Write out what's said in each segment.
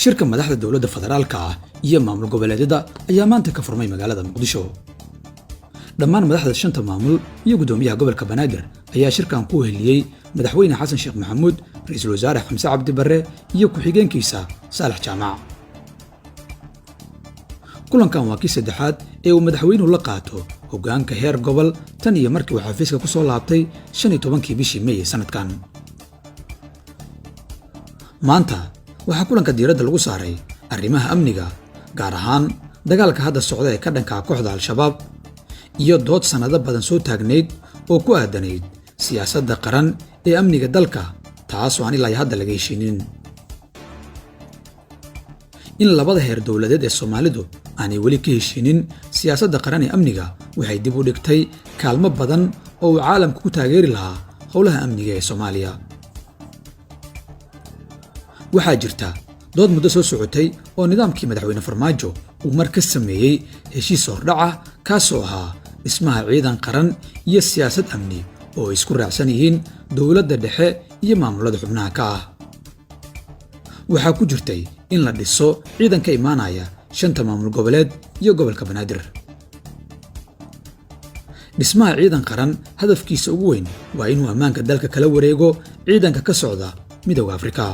shirka madaxda dowladda federaalka ah iyo maamul goboleedyada ayaa maanta ka furmay magaalada Muqdisho. dhammaan madaxda shanta maamul iyo gudoomiyaha gobolka Banaadir ayaa shirkan ku heliyay madaxweyne Xasan Sheekh Maxamuud, ra'iisul wasaare Xamse Cabdi Barre iyo ku-xigeenkiisa Saalax Jaamac. kulankan waa kii saddexaad ee uu madaxweynuhu la qaato hoggaanka heer gobol tan iyo markii uu xafiiska ku soo laabtay 15 bishii May sanadkan. maanta waxaa kulanka diiradda lagu saaray arrimaha amniga, gaar ahaan dagaalka hadda socda ee ka dhanka kooxda Al-Shabaab iyo dood sanado badan soo taagneyd oo ku aadanayd siyaasadda qaran ee amniga dalka, taas oo aan ilaa hadda laga heshiinin. in labada heer dowladeed ee Soomaalidu aanay weli ka heshiinin siyaasadda qaran ee amniga waxay dib u dhigtay kaalmo badan oo uu caalamku ku taageeri lahaa howlaha amniga ee Soomaaliya. waxaa jirta dood muddo soo socotay oo nidaamkii madaxweyne Farmaajo uu mar ka sameeyey heshiis hordhac ah kaasoo ahaa dhismaha ciidan qaran iyo siyaasad amni oo ay isku raacsan yihiin dowladda dhexe iyo maamulada xubnaha ka ah. waxaa ku jirtay in la dhiso ciidan ka imaanaya shanta maamul goboleed iyo gobolka Banaadir. dhismaha ciidan qaran hadafkiisa ugu weyn waa inuu ammaanka dalka kala wareego ciidanka ka socda Midowga Afrika.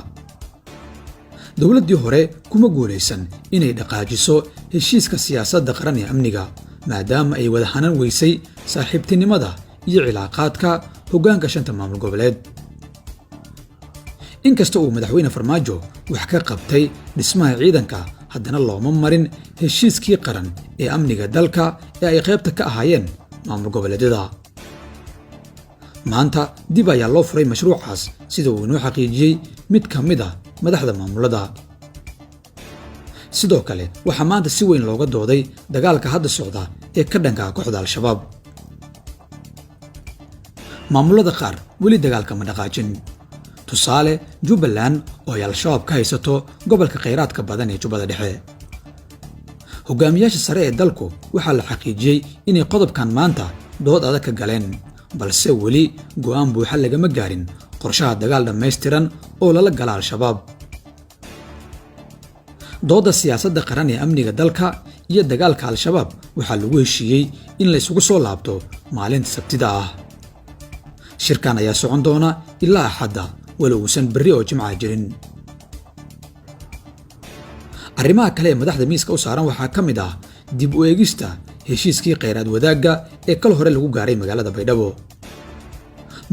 dowladdii hore kuma guulaysan inay dhaqaajiso heshiiska siyaasadda qaran ee amniga, maadaama ay wada hanan weysay saaxiibtinimada iyo cilaaqaadka hoggaanka shanta maamul goboleed. inkasta uu madaxweyne Farmaajo wax ka qabtay dhismaha ciidanka, haddana looma marin heshiiskii qaran ee amniga dalka ee ay qaybta ka ahaayeen maamul goboleedyada. maanta dib ayaa loo furay mashruucaas sida uu inoo xaqiijiyey mid ka mid ah madaxda maamulada. sidoo kale waxaa maanta si weyn looga dooday dagaalka hadda socda ee ka dhanka kooxda Al-Shabaab. maamulada qaar weli dagaalka ma dhaqaajin. tusaale, Jubbaland oo ay Al-Shabaab ka haysato gobolka kheyraadka badan ee Jubbada Dhexe. hogaamiyaasha sare ee dalku waxaa la xaqiijiyey inay qodobkan maanta dood adag ka galeen, balse weli go'aan buuxa lagama gaarin qorshaha dagaal dhammaystiran oo lala gala Al-Shabaab. doodda siyaasadda qaran ee amniga dalka iyo dagaalka Al-Shabaab waxaa lagu heshiiyey in la isugu soo laabto maalinta Sabtida ah. shirkan ayaa socon doona ilaa Axadda, walow uusan berri oo Jimcaha jirin. arrimaha kale ee madaxda miiska u saaran waxaa ka mid ah dib u eegista heshiiskii kheyraad wadaagga ee kal hore lagu gaaray magaalada Baydhabo.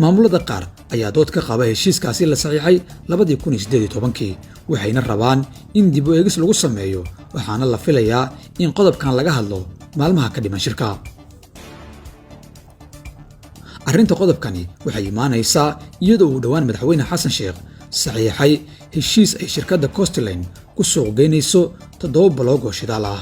maamulada qaar ayaa dood ka qaba heshiiskaasi la saxiixay 2018, waxayna rabaan in dib u eegis lagu sameeyo, waxaana la filayaa in qodobkan laga hadlo maalmaha ka dhiman shirka. arrinta qodobkani waxay imaanaysaa iyadoo uu dhowaan madaxweyne Xasan Sheekh saxiixay heshiis ay shirkadda Coastline ku suuq geynayso 7 baloog oo shidaal ah.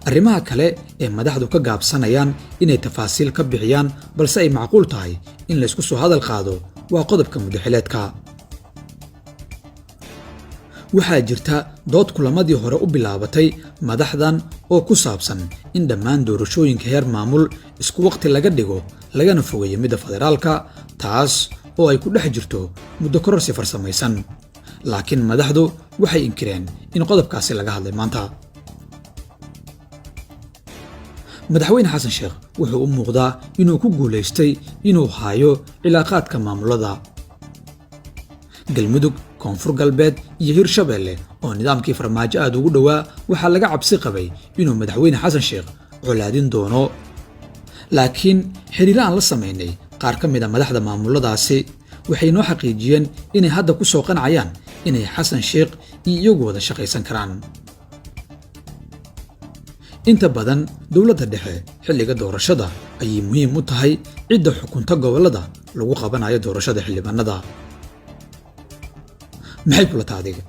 arrimaha kale ee madaxdu ka gaabsanayaan inay tafaasiil ka bixiyaan balse ay macquul tahay in la isku soo hadal qaado waa qodobka muddaxileedka. waxaa jirta dood kulamadii hore u bilaabatay madaxdan oo ku saabsan in dhammaan doorashooyinka heer maamul isku waqti laga dhigo lagana fogeeyo midda federaalka, taas oo ay ku dhex jirto muddo kororsi farsamaysan. laakiin madaxdu waxay inkireen in qodobkaasi laga hadlay maanta. madaxweyne Xasan Sheekh wuxuu u muuqdaa inuu ku guulaystay inuu haayo cilaaqaadka maamulada Galmudug, Koonfur Galbeed iyo Hirshabeelle oo nidaamkii Farmaajo aad ugu dhowaa. waxaa laga cabsi qabay inuu madaxweyne Xasan Sheekh colaadin doono, laakiin xiriir aan la sameynay qaar ka mid ah madaxda maamuladaasi waxay noo xaqiijiyeen inay hadda ku soo qancayaan inay Xasan Sheekh iyagu wada shaqaysan karaan. inta badan dowladda dhexe xilliga doorashada ayay muhiim u tahay cidda xukunta gobolada lagu qabanayo doorashada xildhibaanada. maxay kula tahay adiga?